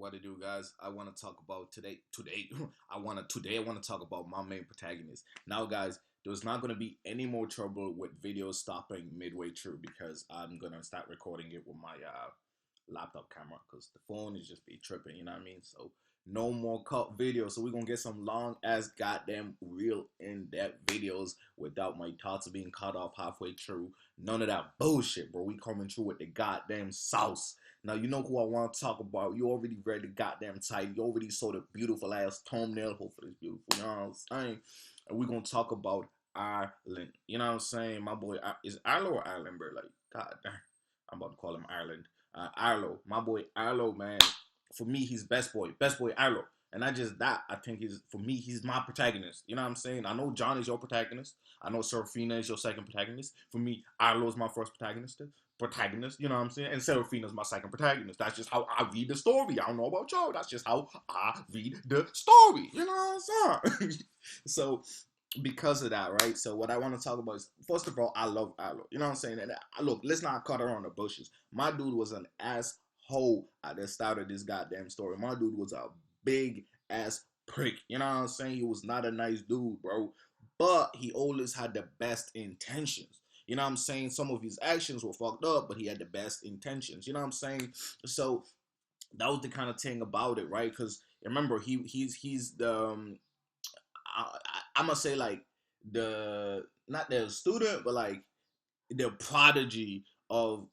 What to do, guys? I want to talk about today. I want to talk about my main protagonist. Now, guys, there's not gonna be any more trouble with videos stopping midway through because I'm gonna start recording it with my laptop camera because the phone is just be tripping. You know what I mean? So no more cut videos. So we're gonna get some long ass goddamn real in-depth videos without my thoughts being cut off halfway through. None of that bullshit, bro. We coming through with the goddamn sauce. Now, you know who I want to talk about. You already read the goddamn title. You already saw the beautiful ass thumbnail. Hopefully it's beautiful. You know what I'm saying? And we're going to talk about Ireland. You know what I'm saying? My boy, is Arlo or Ireland, bro? Like, god damn. I'm about to call him Ireland. Arlo. My boy Arlo, man. For me, he's best boy. Best boy Arlo. And not just that, I think for me, he's my protagonist. You know what I'm saying? I know John is your protagonist. I know Serafina is your second protagonist. For me, Arlo is my first protagonist, you know what I'm saying? And Serafina's my second protagonist. That's just how I read the story. I don't know about y'all. That's just how I read the story. You know what I'm saying? So, because of that, right? So, what I want to talk about is, first of all, I love Arlo. You know what I'm saying? And look, let's not cut around the bushes. My dude was an asshole at the start of this goddamn story. My dude was a big ass prick. You know what I'm saying? He was not a nice dude, bro. But he always had the best intentions. You know what I'm saying? Some of his actions were fucked up, but he had the best intentions. You know what I'm saying? So that was the kind of thing about it, right? Because remember, he's the I'm gonna say like the not the student, but like the prodigy of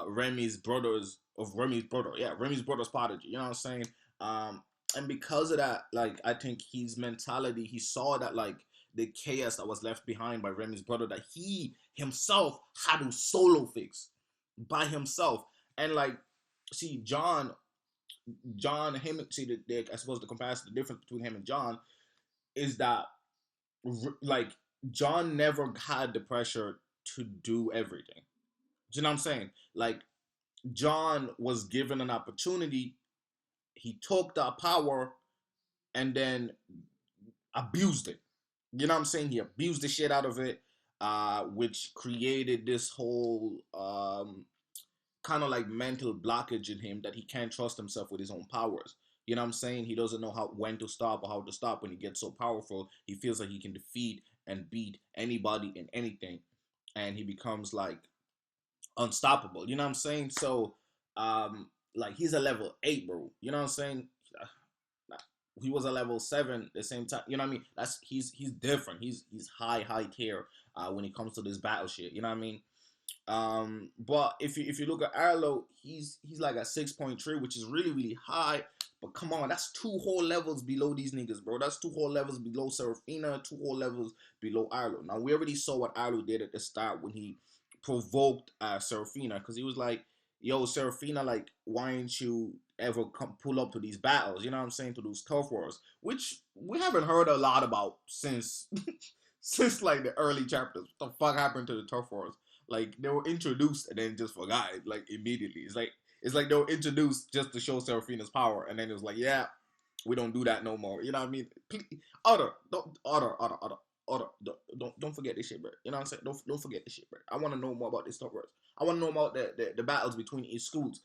Remy's brothers of Remy's brother. Yeah, Remy's brother's prodigy. You know what I'm saying? And because of that, like I think his mentality, he saw that like the chaos that was left behind by Remy's brother that he himself had to solo fix by himself. And like, see, him, see, I suppose the comparison, the difference between him and John is that like John never had the pressure to do everything. Do you know what I'm saying? Like John was given an opportunity, he took that power and then abused it. You know what I'm saying? He abused the shit out of it, which created this whole kind of like mental blockage in him that he can't trust himself with his own powers. You know what I'm saying? He doesn't know when to stop or how to stop when he gets so powerful. He feels like he can defeat and beat anybody and anything, and he becomes like unstoppable. You know what I'm saying? So, like he's a level 8, bro. You know what I'm saying? He was a level 7 at the same time. You know what I mean? That's he's different. He's high tier when it comes to this battle shit. You know what I mean? But if you look at Arlo, he's like a 6.3, which is really high. But come on, that's 2 whole levels below these niggas, bro. That's 2 whole levels below Serafina, 2 whole levels below Arlo. Now we already saw what Arlo did at the start when he provoked Serafina, because he was like, yo, Serafina, like, why ain't you ever pull up to these battles? You know what I'm saying? To those turf wars, which we haven't heard a lot about since since like the early chapters. What the fuck happened to the turf wars? Like they were introduced and then just forgot it, like immediately. It's like they were introduced just to show Serafina's power, and then it was like, yeah, we don't do that no more. You know what I mean? Please, don't forget this shit, bro. You know what I'm saying? Don't forget this shit, bro. I want to know more about this stuff, bro. I want to know about the battles between each schools.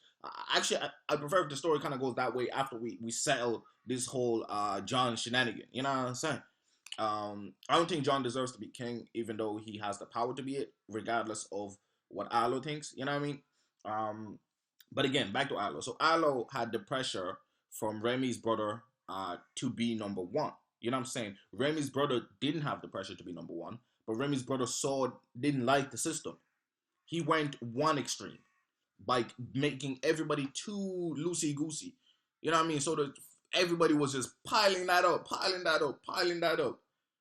Actually, I prefer if the story kind of goes that way after we settle this whole John shenanigan. You know what I'm saying? I don't think John deserves to be king, even though he has the power to be it, regardless of what Arlo thinks. You know what I mean? But again, back to Arlo. So Arlo had the pressure from Remy's brother to be number 1. You know what I'm saying? Remy's brother didn't have the pressure to be number 1, but Remy's brother didn't like the system. He went one extreme by making everybody too loosey goosey. You know what I mean? So that everybody was just piling that up.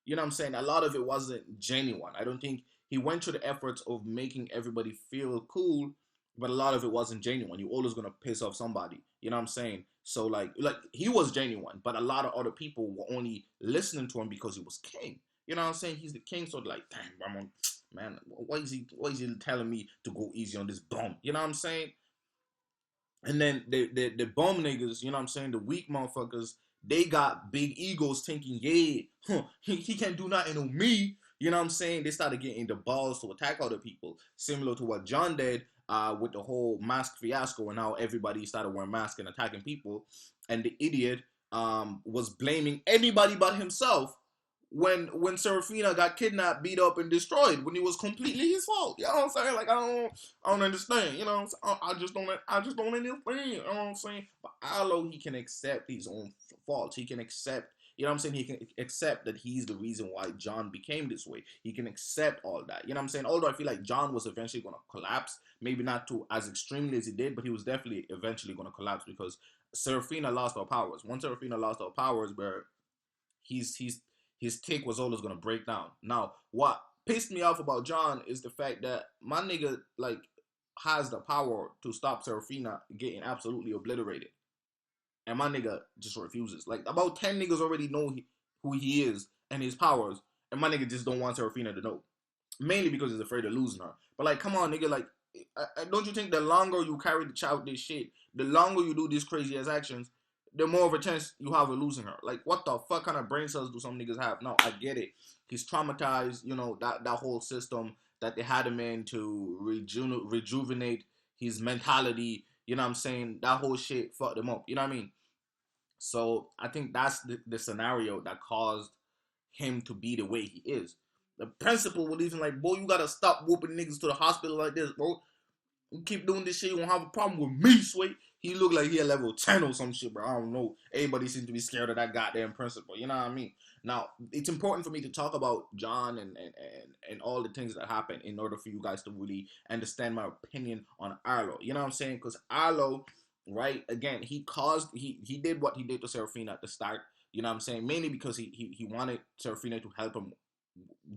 You know what I'm saying? A lot of it wasn't genuine. I don't think he went through the efforts of making everybody feel cool, but a lot of it wasn't genuine. You're always gonna piss off somebody. You know what I'm saying? So like he was genuine, but a lot of other people were only listening to him because he was king. You know what I'm saying? He's the king, so like, damn, man, why is he telling me to go easy on this bum? You know what I'm saying? And then the bum niggas, you know what I'm saying, the weak motherfuckers, they got big egos thinking, yeah, he can't do nothing on me. You know what I'm saying? They started getting the balls to attack other people, similar to what John did with the whole mask fiasco and how everybody started wearing masks and attacking people, and the idiot was blaming anybody but himself when Serafina got kidnapped, beat up, and destroyed when it was completely his fault. You know what I'm saying? Like I don't understand. You know, I just don't understand. You know what I'm saying? But Arlo, he can accept his own faults. He can accept. You know what I'm saying? He can accept that he's the reason why John became this way. He can accept all that. You know what I'm saying? Although I feel like John was eventually going to collapse, maybe not to as extremely as he did, but he was definitely eventually going to collapse because Serafina lost her powers. Once Serafina lost her powers, where he's his take was always gonna break down. Now, what pissed me off about John is the fact that my nigga like has the power to stop Serafina getting absolutely obliterated, and my nigga just refuses. Like about 10 niggas already know who he is and his powers, and my nigga just don't want Serafina to know, mainly because he's afraid of losing her. But like, come on, nigga, like. Don't you think the longer you carry the child this shit, the longer you do these crazy ass actions, the more of a chance you have of losing her? Like, what the fuck kind of brain cells do some niggas have? No, I get it. He's traumatized, you know, that whole system that they had him in to rejuvenate his mentality. You know what I'm saying? That whole shit fucked him up. You know what I mean? So I think that's the scenario that caused him to be the way he is. The principal would even like, boy, you gotta stop whooping niggas to the hospital like this, bro. You keep doing this shit, you won't have a problem with me, Sway. He looked like he had level 10 or some shit, bro. I don't know. Everybody seems to be scared of that goddamn principal. You know what I mean? Now, it's important for me to talk about John and all the things that happen in order for you guys to really understand my opinion on Arlo. You know what I'm saying? Because Arlo, right, again, he did what he did to Serafina at the start. You know what I'm saying? Mainly because he wanted Serafina to help him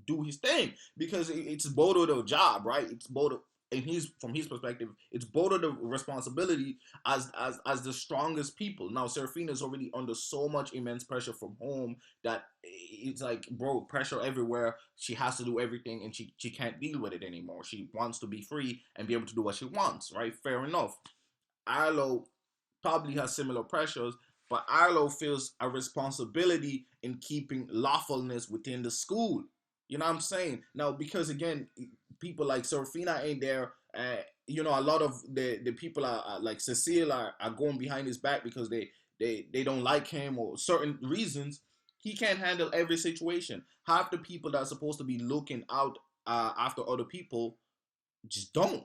do his thing. Because it's both of the job, right? It's both of, and he's from his perspective, it's both of the responsibility as the strongest people. Now Serafina is already under so much immense pressure from home that it's like, bro, pressure everywhere. She has to do everything and she can't deal with it anymore. She wants to be free and be able to do what she wants, right? Fair enough. Arlo probably has similar pressures, but Arlo feels a responsibility in keeping lawfulness within the school. You know what I'm saying? Now, because again, people like Serafina ain't there. You know, a lot of the people are like Cecile are going behind his back because they don't like him or certain reasons. He can't handle every situation. Half the people that are supposed to be looking out after other people just don't.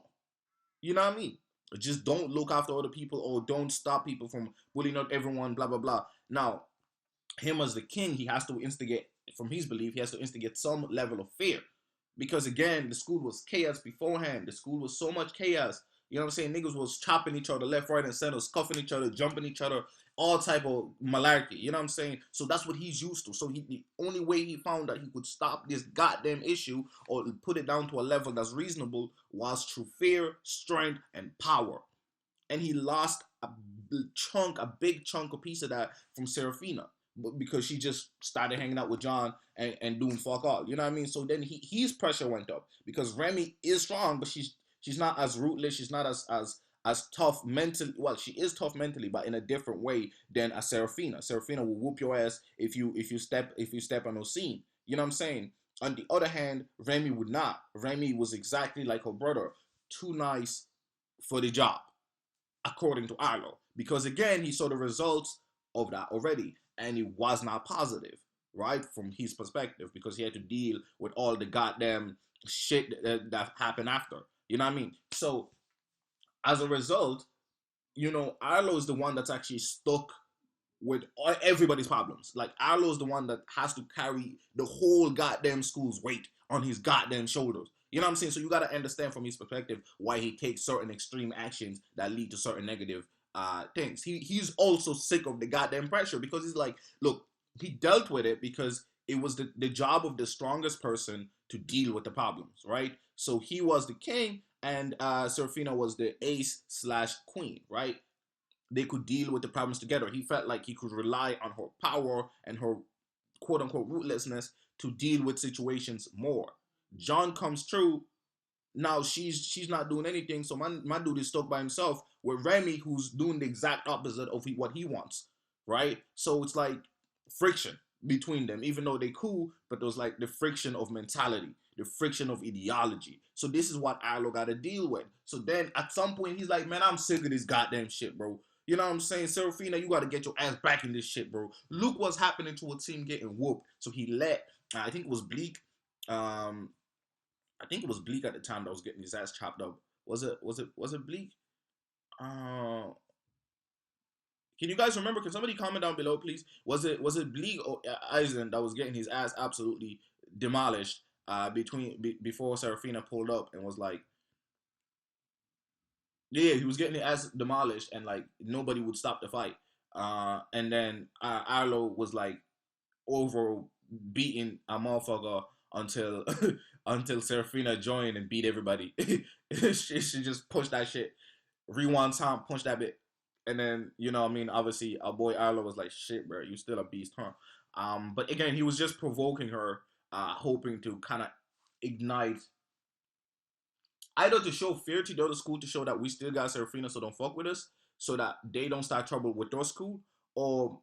You know what I mean? Just don't look after other people or don't stop people from bullying up everyone, blah, blah, blah. Now, him as the king, he has to instigate, from his belief, he has to instigate some level of fear. Because again, the school was chaos beforehand. The school was so much chaos. You know what I'm saying? Niggas was chopping each other left, right, and center, scuffing each other, jumping each other, all type of malarkey. You know what I'm saying? So that's what he's used to. So the only way he found that he could stop this goddamn issue or put it down to a level that's reasonable was through fear, strength, and power. And he lost a big chunk, a piece of that from Serafina because she just started hanging out with John and doing fuck all. You know what I mean? So then his pressure went up because Remy is strong, but she's not as ruthless. She's not as tough mentally. Well, she is tough mentally, but in a different way than a Serafina. Serafina will whoop your ass if you step on her scene. You know what I'm saying? On the other hand, Remy would not. Remy was exactly like her brother, too nice for the job, according to Arlo. Because again, he saw the results of that already, and it was not positive, right? From his perspective, because he had to deal with all the goddamn shit that happened after. You know what I mean? So, as a result, you know, Arlo is the one that's actually stuck with everybody's problems. Like, Arlo is the one that has to carry the whole goddamn school's weight on his goddamn shoulders. You know what I'm saying? So you got to understand from his perspective why he takes certain extreme actions that lead to certain negative things. He's also sick of the goddamn pressure because he's like, look, he dealt with it because it was the job of the strongest person to deal with the problems, right? So he was the king and Serafina was the ace slash queen, right? They could deal with the problems together. He felt like he could rely on her power and her quote unquote ruthlessness to deal with situations more. John comes through. Now she's not doing anything, so my dude is stuck by himself with Remy, who's doing the exact opposite of what he wants, right? So it's like friction between them, even though they cool, but there's like the friction of mentality. the friction of ideology. So this is what Arlo got to deal with. So then at some point he's like, man, I'm sick of this goddamn shit, bro. You know what I'm saying? Serafina, you got to get your ass back in this shit, bro. Look what's happening to a team getting whooped. So he let, I think it was Bleak. I think it was Bleak at the time that was getting his ass chopped up. Was it Bleak? Uh, can you guys remember? Can somebody comment down below, please? Was it Bleak or Eisen that was getting his ass absolutely demolished before Serafina pulled up and was like, yeah, he was getting his ass demolished and like nobody would stop the fight. And then Arlo was like over beating a motherfucker until until Serafina joined and beat everybody. she just pushed that shit. Rewind time, punch that bit. And then, you know what I mean, obviously our boy Arlo was like, shit, bro, you still a beast, huh? But again, he was just provoking her, hoping to kind of ignite either to show fear to the other school to show that we still got Serafina, so don't fuck with us, so that they don't start trouble with their school, or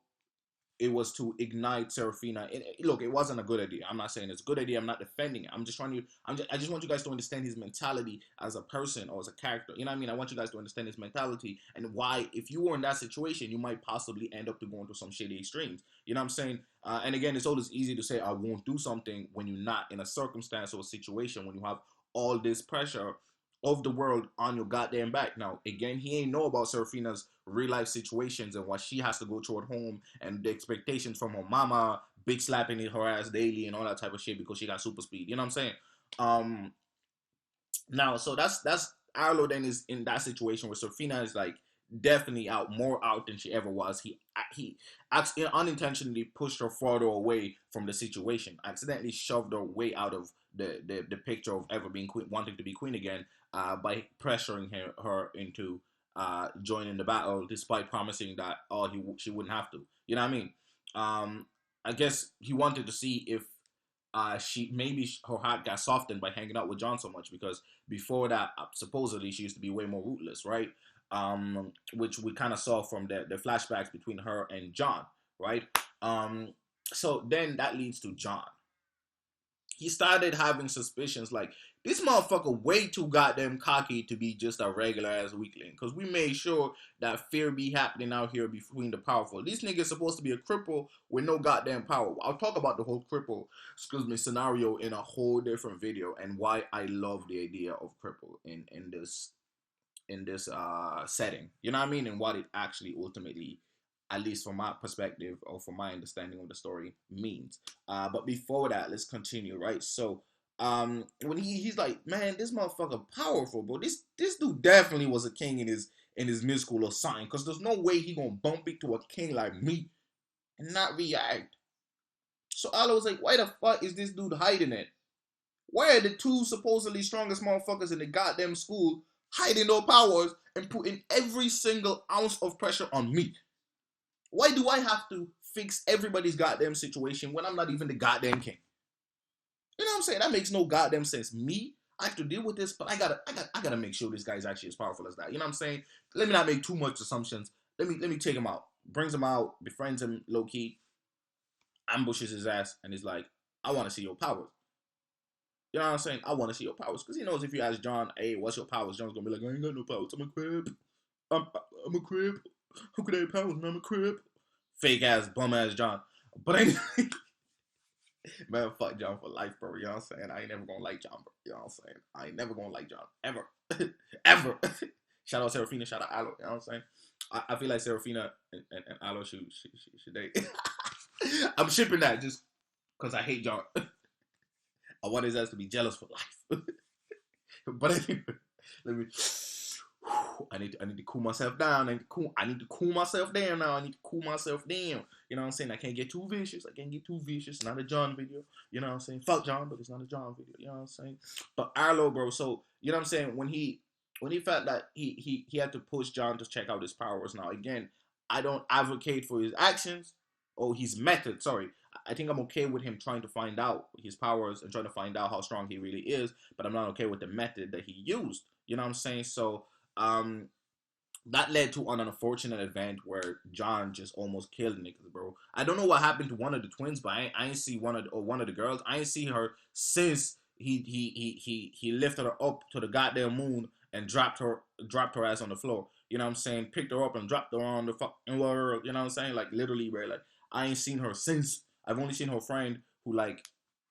it was to ignite Serafina. Look, it wasn't a good idea. I'm not saying it's a good idea. I'm not defending it. I'm just trying to. I just want you guys to understand his mentality as a person or as a character. You know what I mean? I want you guys to understand his mentality and why, if you were in that situation, you might possibly end up to going to some shitty extremes. You know what I'm saying? And again, it's always easy to say I won't do something when you're not in a circumstance or a situation when you have all this pressure of the world on your goddamn back. Now, again, he ain't know about Serafina's real life situations and what she has to go through at home and the expectations from her mama, big slapping her ass daily and all that type of shit because she got super speed. You know what I'm saying? Now, so that's Arlo then is in that situation where Serafina is like definitely more out than she ever was. He unintentionally pushed her farther away from the situation, accidentally shoved her way out of the picture of ever being queen, wanting to be queen again, by pressuring her into joining the battle, despite promising that she wouldn't have to. You know what I mean? I guess he wanted to see if her heart got softened by hanging out with John so much, because before that, supposedly she used to be way more ruthless, right? Which we kind of saw from the flashbacks between her and John, right? So then that leads to John. He started having suspicions like, this motherfucker way too goddamn cocky to be just a regular ass weakling. Because we made sure that fear be happening out here between the powerful. This nigga's supposed to be a cripple with no goddamn power. I'll talk about the whole cripple, scenario in a whole different video, and why I love the idea of cripple in this setting. You know what I mean? And what it actually ultimately, at least from my perspective or from my understanding of the story, means. But before that, let's continue, right? So when he's like, man, this motherfucker powerful, bro. This dude definitely was a king in his mid school or something, because there's no way he gonna bump into a king like me and not react. So Arlo was like, why the fuck is this dude hiding it? Why are the two supposedly strongest motherfuckers in the goddamn school hiding their powers and putting every single ounce of pressure on me? Why do I have to fix everybody's goddamn situation when I'm not even the goddamn king? You know what I'm saying? That makes no goddamn sense. Me, I have to deal with this, but I gotta make sure this guy's actually as powerful as that. You know what I'm saying? Let me not make too much assumptions. Let me take him out. Brings him out, befriends him low key, ambushes his ass, and he's like, I want to see your powers. You know what I'm saying? I want to see your powers. Because he knows if you ask John, hey, what's your powers? John's going to be like, I ain't got no powers. I'm a crib. I'm a crib. How could I have powers when I'm a crib? Fake ass, bum ass John. But anyway, man, fuck John for life, bro. You know what I'm saying? I ain't never going to like John, bro. You know what I'm saying? I ain't never going to like John. Ever. Ever. Shout out Serafina. Shout out Arlo. You know what I'm saying? I feel like Serafina and Arlo should date. I'm shipping that just because I hate John. I want his ass to be jealous for life. But anyway, let me. I need to cool myself down. I need to cool myself down now. I need to cool myself down. You know what I'm saying? I can't get too vicious. It's not a John video. You know what I'm saying? Fuck John, but it's not a John video. You know what I'm saying? But Arlo, bro. So you know what I'm saying? When he felt that he had to push John to check out his powers. Now again, I don't advocate for his actions or his method. Sorry. I think I'm okay with him trying to find out his powers and trying to find out how strong he really is, but I'm not okay with the method that he used. You know what I'm saying? So that led to an unfortunate event where John just almost killed niggas, bro. I don't know what happened to one of the twins, but I ain't see one of the girls. I ain't see her since He lifted her up to the goddamn moon and dropped her ass on the floor. You know what I'm saying? Picked her up and dropped her on the fucking world. You know what I'm saying? Like literally, bro. Like I ain't seen her since. I've only seen her friend who like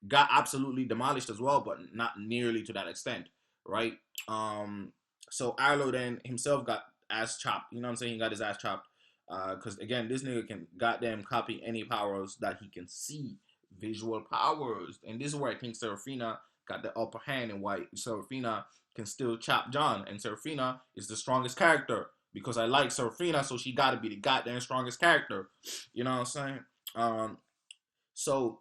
got absolutely demolished as well, but not nearly to that extent, right? Um, so Arlo then himself got ass chopped. You know what I'm saying? He got his ass chopped. Because again, this nigga can goddamn copy any powers that he can see, visual powers, and this is where I think Serafina got the upper hand, and why Serafina can still chop John, and Serafina is the strongest character because I like Serafina, so she got to be the goddamn strongest character. You know what I'm saying? Um, so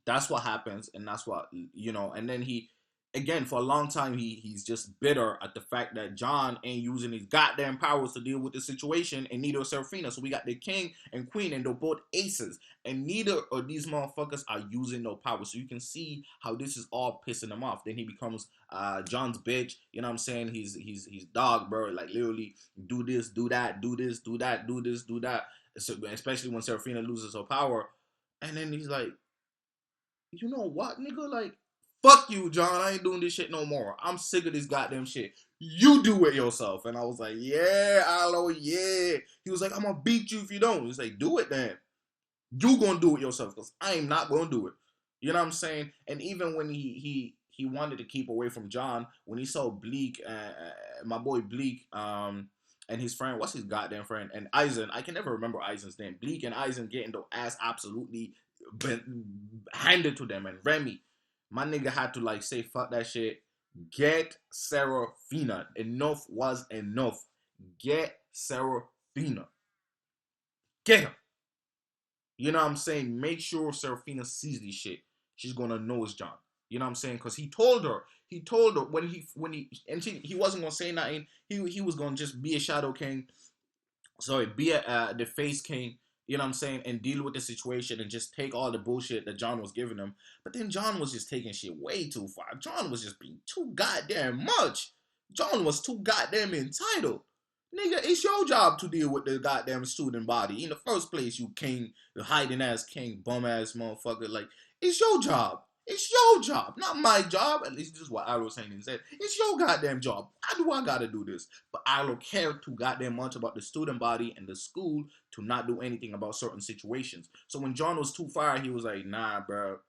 that's what happens, and that's what and then he again for a long time he's just bitter at the fact that John ain't using his goddamn powers to deal with the situation, and neither is Serafina. So we got the king and queen, and they're both aces, and neither of these motherfuckers are using no power. So you can see how this is all pissing him off. Then he becomes John's bitch. You know what I'm saying? He's dog, bro. Like literally do this, do that, do this, do that, do this, do that. So, especially when Serafina loses her power, and then he's like, you know what, nigga? Like, fuck you, John. I ain't doing this shit no more. I'm sick of this goddamn shit. You do it yourself. And I was like, yeah, Arlo, yeah. He was like, I'm gonna beat you if you don't. He's like, do it then. You gonna do it yourself, because I am not gonna do it. You know what I'm saying? And even when he wanted to keep away from John, when he saw Bleak, my boy Bleak, and his friend, what's his goddamn friend, and Eisen, I can never remember Eisen's name. Bleak and Eisen getting their ass absolutely handed to them, and Remy, my nigga had to like say fuck that shit. Get Serafina. Enough was enough. Get Serafina. Get him. You know what I'm saying? Make sure Serafina sees this shit. She's gonna know it's John. You know what I'm saying? Because he told her. He told her and he wasn't gonna say nothing. He was gonna just be a shadow king. Sorry, be the face king. You know what I'm saying? And deal with the situation and just take all the bullshit that John was giving him. But then John was just taking shit way too far. John was just being too goddamn much. John was too goddamn entitled. Nigga, it's your job to deal with the goddamn student body. In the first place, you king, the hiding ass king, bum ass motherfucker. Like, it's your job. It's your job, not my job. At least this is what Arlo was saying. He said, it's your goddamn job. Why do I gotta do this? But Arlo cared too goddamn much about the student body and the school to not do anything about certain situations. So when John was too far, he was like, nah, bro,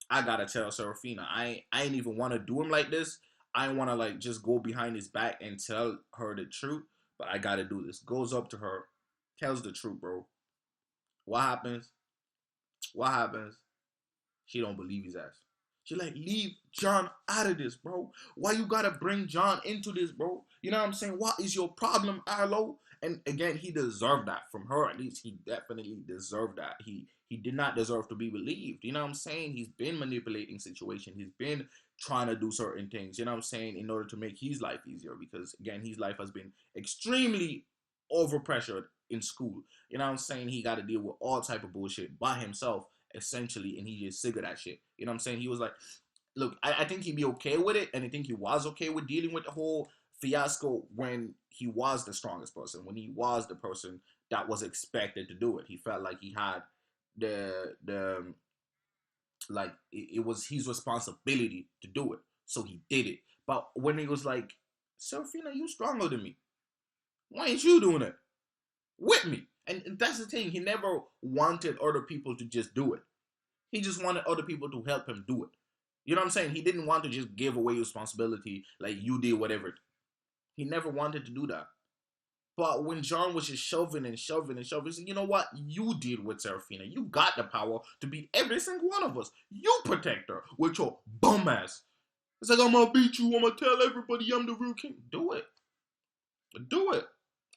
I gotta tell Serafina. I ain't even want to do him like this. I want to like just go behind his back and tell her the truth. But I gotta do this. Goes up to her, tells the truth, bro. What happens? What happens? She don't believe his ass. She like, leave John out of this, bro. Why you gotta bring John into this, bro? You know what I'm saying? What is your problem, Arlo? And again, he deserved that from her. At least he definitely deserved that. He did not deserve to be believed. You know what I'm saying? He's been manipulating situations. He's been trying to do certain things, you know what I'm saying, in order to make his life easier. Because again, his life has been extremely overpressured in school. You know what I'm saying? He got to deal with all type of bullshit by himself, essentially, and he just sick of that shit. You know what I'm saying? He was like, look, I think he'd be okay with it, and I think he was okay with dealing with the whole fiasco when he was the strongest person, when he was the person that was expected to do it. He felt like he had the like it was his responsibility to do it, so he did it. But when he was like, Serafina, you stronger than me, why ain't you doing it with me? And that's the thing, he never wanted other people to just do it. He just wanted other people to help him do it. You know what I'm saying? He didn't want to just give away responsibility, like you did whatever. He never wanted to do that. But when John was just shoving and shoving and shoving, he said, you know what? You did with Serafina. You got the power to beat every single one of us. You protect her with your bum ass. It's like, I'm gonna beat you. I'm gonna tell everybody I'm the real king. Do it. Do it.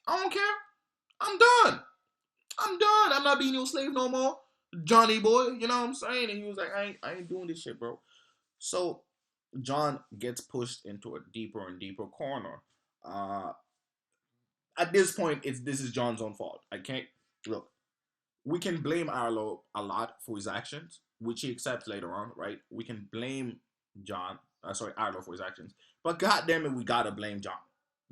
I don't care. I'm done. I'm done. I'm not being your slave no more. Johnny boy. You know what I'm saying? And he was like, I ain't doing this shit, bro. So John gets pushed into a deeper and deeper corner. At this point, this is John's own fault. I can't look. We can blame Arlo a lot for his actions, which he accepts later on, right? We can blame Arlo for his actions, but goddamn it, we gotta blame John.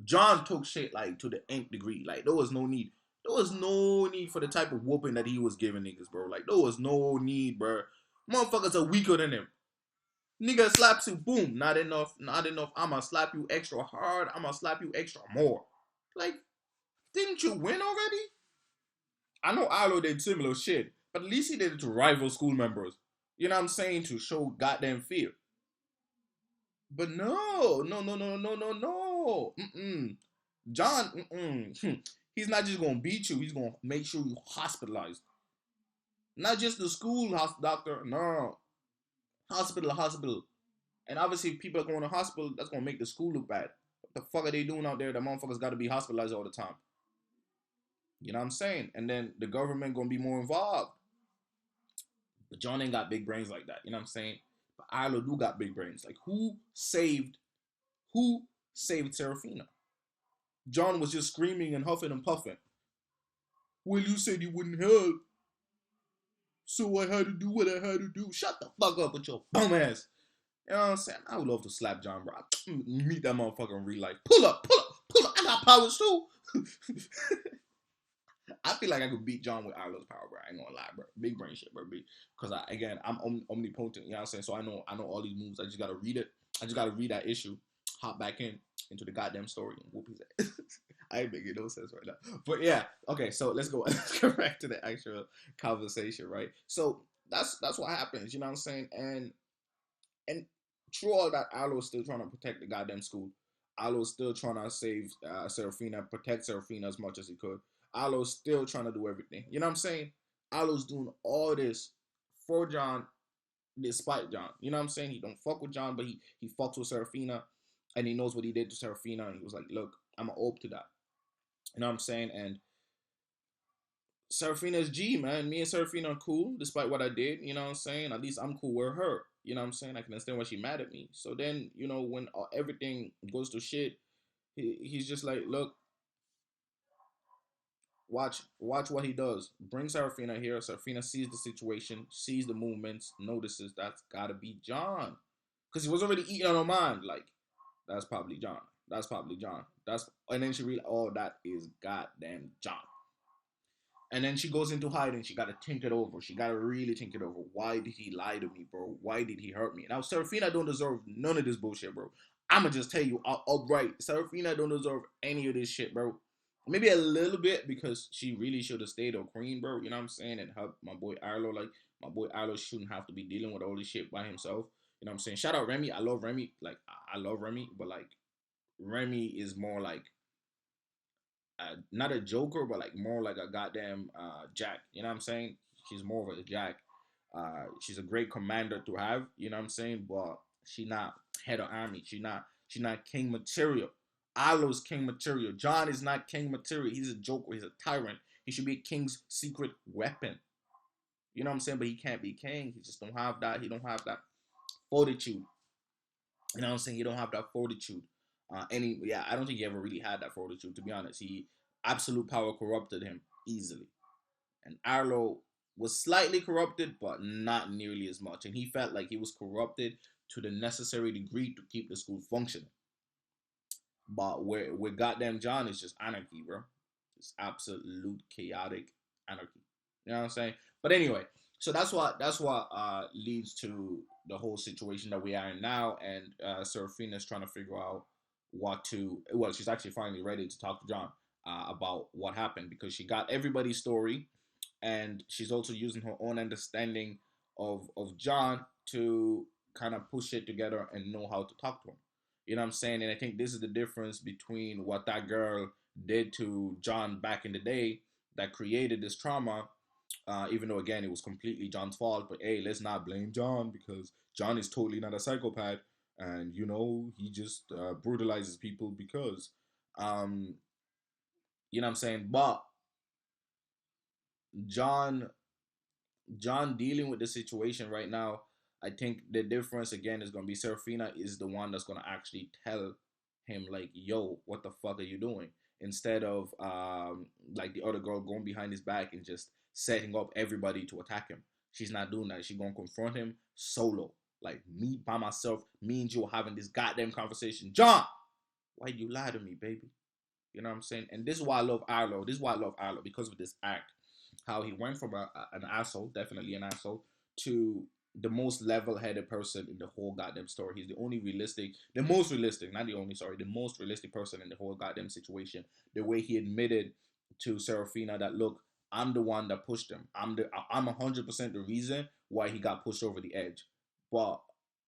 John took shit like to the nth degree. Like there was no need. There was no need for the type of whooping that he was giving niggas, bro. Like there was no need, bro. Motherfuckers are weaker than him. Nigga slaps you, boom, not enough, not enough. I'ma slap you extra hard. I'ma slap you extra more. Like, didn't you win already? I know Arlo did similar shit, but at least he did it to rival school members. You know what I'm saying? To show goddamn fear. But no, no, no, no, no, no, no. Mm-mm. John, he's not just gonna beat you. He's gonna make sure you hospitalized. Not just the school doctor. No, hospital, hospital. And obviously, if people are going to hospital, that's gonna make the school look bad. What the fuck are they doing out there? The motherfuckers got to be hospitalized all the time. You know what I'm saying? And then the government gonna be more involved. But John ain't got big brains like that. You know what I'm saying? But Arlo do got big brains. Like who saved Serafina? John was just screaming and huffing and puffing. Well, you said you wouldn't help, so I had to do what I had to do. Shut the fuck up with your bum ass. You know what I'm saying? I would love to slap John, bro. Meet that motherfucker in real life. Pull up, pull up, pull up. I got powers too. I feel like I could beat John with Arlo's power, bro. I ain't gonna lie, bro. Big brain shit, bro. Because I'm omnipotent. You know what I'm saying? So I know all these moves. I just gotta read it. I just gotta read that issue, hop back into the goddamn story, and whoop his ass. I ain't making no sense right now. But yeah, okay. So let's go. Let's go back to the actual conversation, right? So that's what happens. You know what I'm saying? And through all that, Arlo is still trying to protect the goddamn school. Arlo is still trying to save Serafina, protect Serafina as much as he could. Arlo's still trying to do everything. You know what I'm saying? Arlo's doing all this for John, despite John. You know what I'm saying? He don't fuck with John, but he fucks with Serafina, and he knows what he did to Serafina, and he was like, look, I'm going to open to that. You know what I'm saying? And Serafina's G, man. Me and Serafina are cool, despite what I did. You know what I'm saying? At least I'm cool with her. You know what I'm saying? I can understand why she mad at me. So then, when everything goes to shit, he's just like, look, watch what he does. Bring Serafina here. Serafina sees the situation, sees the movements, notices that's gotta be John. Because he was already eating on her mind. Like, that's probably John. That's probably John. And then she realized, oh, that is goddamn John. And then she goes into hiding. She got to think it over. She got to really think it over. Why did he lie to me, bro? Why did he hurt me? Now, Serafina don't deserve none of this bullshit, bro. I'm going to just tell you outright. Serafina don't deserve any of this shit, bro. Maybe a little bit because she really should have stayed a queen, bro. You know what I'm saying? And help my boy Arlo. Like, my boy Arlo shouldn't have to be dealing with all this shit by himself. You know what I'm saying? Shout out Remy. I love Remy. Like, I love Remy. But, like, Remy is more like not a joker, but like more like a goddamn Jack. You know what I'm saying? She's more of a Jack. She's a great commander to have. You know what I'm saying? But she not head of army. She not king material. Arlo's king material. John is not king material. He's a joker. He's a tyrant. He should be a king's secret weapon. You know what I'm saying? But he can't be king. He just don't have that. He don't have that fortitude. You know what I'm saying? He don't have that fortitude. I don't think he ever really had that fortitude. To be honest, he absolute power corrupted him easily, and Arlo was slightly corrupted, but not nearly as much. And he felt like he was corrupted to the necessary degree to keep the school functioning. But with goddamn John, it's just anarchy, bro. It's absolute chaotic anarchy. You know what I'm saying? But anyway, so that's what leads to the whole situation that we are in now, and Serafina's trying to figure out what to. Well, she's actually finally ready to talk to John about what happened because she got everybody's story, and she's also using her own understanding of John to kind of push it together and know how to talk to him. You know what I'm saying? And I think this is the difference between what that girl did to John back in the day that created this trauma. Even though again it was completely John's fault, but hey, let's not blame John because John is totally not a psychopath, and he just brutalizes people because, um, you know what I'm saying. But John John dealing with the situation right now, I think the difference again is gonna be Serafina is the one that's gonna actually tell him like, "Yo, what the fuck are you doing?" Instead of like the other girl going behind his back and just setting up everybody to attack him. She's not doing that. She's gonna confront him solo, like me by myself. Me and you having this goddamn conversation. John, why you lie to me, baby? You know what I'm saying? And this is why I love Arlo. This is why I love Arlo because of this act. How he went from an asshole, definitely an asshole, to the most level-headed person in the whole goddamn story. He's the only realistic, the most realistic, not the only, sorry, the most realistic person in the whole goddamn situation. The way he admitted to Serafina that, look, I'm the one that pushed him. I'm 100% the reason why he got pushed over the edge. But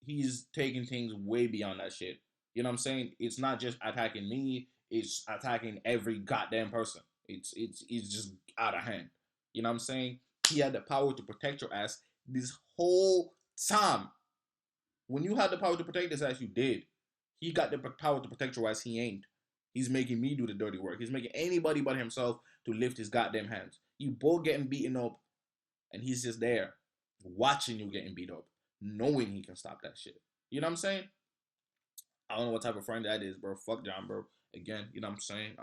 he's taking things way beyond that shit. You know what I'm saying? It's not just attacking me, it's attacking every goddamn person. It's just out of hand. You know what I'm saying? He had the power to protect your ass this whole time. When you had the power to protect his ass, you did. He got the power to protect your ass. He ain't. He's making me do the dirty work. He's making anybody but himself to lift his goddamn hands. You both getting beaten up, and he's just there, watching you getting beat up, knowing he can stop that shit. You know what I'm saying? I don't know what type of friend that is, bro. Fuck John, bro. Again, you know what I'm saying?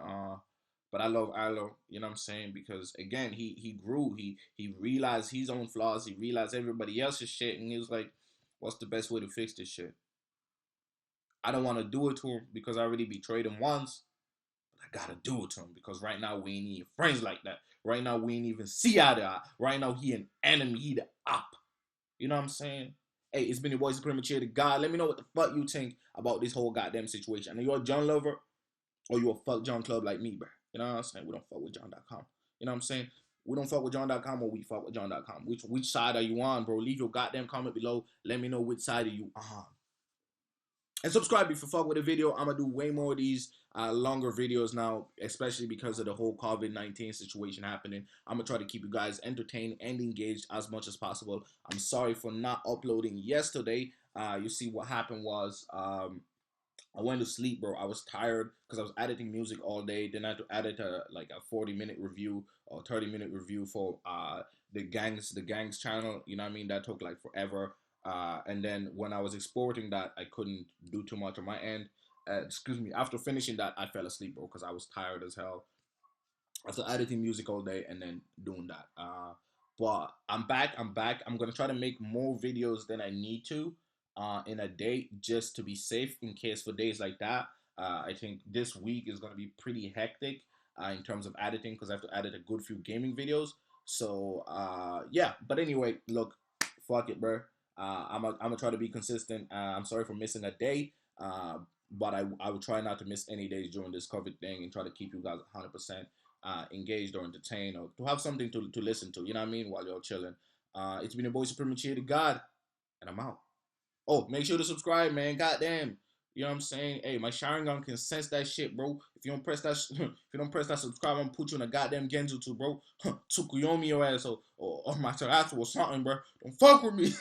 But I love Arlo, you know what I'm saying? Because again, he grew, he realized his own flaws, he realized everybody else's shit, and he was like, what's the best way to fix this shit? I don't want to do it to him because I already betrayed him once, but I gotta do it to him because right now we ain't even friends like that. Right now we ain't even see eye to eye. Right now he an enemy, he the op. You know what I'm saying? Hey, it's been your boy Supreme Cheer to God. Let me know what the fuck you think about this whole goddamn situation. And you're a John lover or you a fuck John club like me, bro. You know what I'm saying? We don't fuck with John.com. You know what I'm saying? We don't fuck with John.com or we fuck with John.com. Which side are you on, bro? Leave your goddamn comment below. Let me know which side are you on. And subscribe if you fuck with the video. I'm going to do way more of these longer videos now, especially because of the whole COVID-19 situation happening. I'm going to try to keep you guys entertained and engaged as much as possible. I'm sorry for not uploading yesterday. You see what happened was I went to sleep, bro. I was tired because I was editing music all day. Then I had to edit like a 40-minute review or 30-minute review for the gangs channel. You know what I mean? That took like forever. And then when I was exporting that, I couldn't do too much on my end. Excuse me. After finishing that, I fell asleep, bro, because I was tired as hell after editing music all day and then doing that. But I'm back. I'm gonna try to make more videos than I need to in a day just to be safe in case for days like that. I think this week is gonna be pretty hectic in terms of editing because I have to edit a good few gaming videos. So yeah. But anyway, look, fuck it, bro. I'm gonna try to be consistent. I'm sorry for missing a day. But I will try not to miss any days during this COVID thing and try to keep you guys 100% engaged or entertained or to have something to listen to, you know what I mean, while you're chilling. It's been your boy Supreme Cheer to God, and I'm out. Oh, make sure to subscribe, man. Goddamn. You know what I'm saying? Hey, my Sharingan can sense that shit, bro. If you don't press that, if you don't press that subscribe, I'm gonna put you in a goddamn Genjutsu, bro. Tsukuyomi your ass or Matarasu or something, bro. Don't fuck with me.